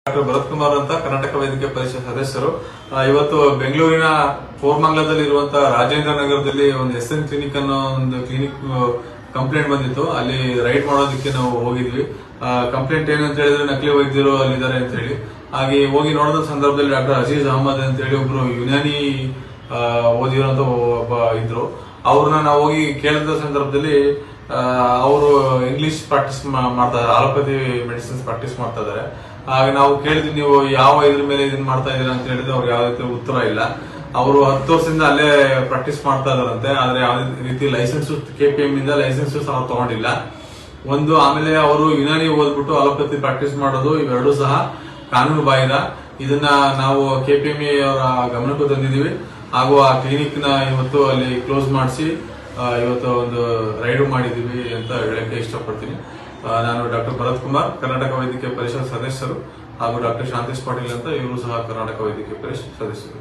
Doctor Bharat Kumar ಅಂತ ಕರ್ನಾಟಕ ವೈದ್ಯಕೀಯ ಪರಿಷತ್ ಸದಸ್ಯರು. ಇವತ್ತು ಬೆಂಗಳೂರಿನ ಕೋರ್ಮಂಗಲದಲ್ಲಿ ಇರುವಂತಹ ರಾಜೇಂದ್ರ ನಗರದಲ್ಲಿ ಒಂದು SN ಕ್ಲಿನಿಕ್ ಅನ್ನೋ ಒಂದು ಕ್ಲಿನಿಕ್ ಕಂಪ್ಲೇಂಟ್ ಬಂದಿತ್ತು. ಅಲ್ಲಿ ರೈಡ್ ಮಾಡೋದಕ್ಕೆ ನಾವು ಹೋಗಿದ್ವಿ. ಕಂಪ್ಲೇಂಟ್ ಏನು ಅಂತ ಹೇಳಿದ್ರೆ ನಕಲಿ ವೈದ್ಯರು ಅಲ್ಲಿದ್ದಾರೆ ಅಂತ ಹೇಳಿ. ಹಾಗೆ ಹೋಗಿ ನೋಡಿದ ಸಂದರ್ಭದಲ್ಲಿ ಡಾಕ್ಟರ್ ಅಜೀಜ್ ಅಹಮದ್ ಅಂತ ಹೇಳಿ ಒಬ್ರು ಯುನಾನಿ ಓದಿರೋಂತ ಒಬ್ಬ ಇದ್ರು. ಅವ್ರನ್ನ ನಾವು ಹೋಗಿ ಕೇಳಿದ ಸಂದರ್ಭದಲ್ಲಿ ಅವರು ಇಂಗ್ಲಿಷ್ ಪ್ರಾಕ್ಟೀಸ್ ಮಾಡ್ತಾ ಇದ್ದಾರೆ, ಅಲೋಪತಿ ಮೆಡಿಸಿನ್ಸ್ ಪ್ರಾಕ್ಟೀಸ್ ಮಾಡ್ತಾ ಇದ್ದಾರೆ. ಹಾಗೆ ನಾವು ಕೇಳಿದ್ವಿ, ನೀವು ಯಾವ ಇದ್ರ ಮೇಲೆ ಇದನ್ನ ಮಾಡ್ತಾ ಇದೀರಾ ಅಂತ ಹೇಳಿದ್ರೆ ಅವ್ರಿಗೆ ಯಾವ ರೀತಿ ಉತ್ತರ ಇಲ್ಲ. ಅವರು 10 ವರ್ಷದಿಂದ ಅಲ್ಲೇ ಪ್ರಾಕ್ಟೀಸ್ ಮಾಡ್ತಾ ಇದಾರಂತೆ. ಆದ್ರೆ ಯಾವುದೇ ರೀತಿ ಲೈಸೆನ್ಸ್ KPM ಇಂದ ಲೈಸೆನ್ಸ್ ಅವ್ರು ತಗೊಂಡಿಲ್ಲ ಒಂದು. ಆಮೇಲೆ ಅವರು ಯುನಾನಿ ಓದ್ಬಿಟ್ಟು ಅಲೋಪತಿ ಪ್ರಾಕ್ಟೀಸ್ ಮಾಡೋದು, ಇವೆರಡೂ ಸಹ ಕಾನೂನು ಬಾಹಿರ. ಇದನ್ನ ನಾವು KPME ಅವರ ಗಮನಕ್ಕೂ ತಂದಿದೀವಿ. ಹಾಗೂ ಆ ಕ್ಲಿನಿಕ್ ನ ಇವತ್ತು ಅಲ್ಲಿ ಕ್ಲೋಸ್ ಮಾಡಿಸಿ ಇವತ್ತು ಒಂದು ರೈಡ್ ಮಾಡಿದೀವಿ ಅಂತ ಹೇಳಕ್ಕೆ ಇಷ್ಟಪಡ್ತೀನಿ. ನಾನು ಡಾಕ್ಟರ್ ಭರತ್ ಕುಮಾರ್, ಕರ್ನಾಟಕ ವೈದ್ಯಕೀಯ ಪರಿಷತ್ ಸದಸ್ಯರು, ಹಾಗೂ ಡಾಕ್ಟರ್ ಶಾಂತೇಶ್ ಪಾಟೀಲ್ ಅಂತ ಇವರು ಸಹ ಕರ್ನಾಟಕ ವೈದ್ಯಕೀಯ ಪರಿಷತ್ ಸದಸ್ಯರು.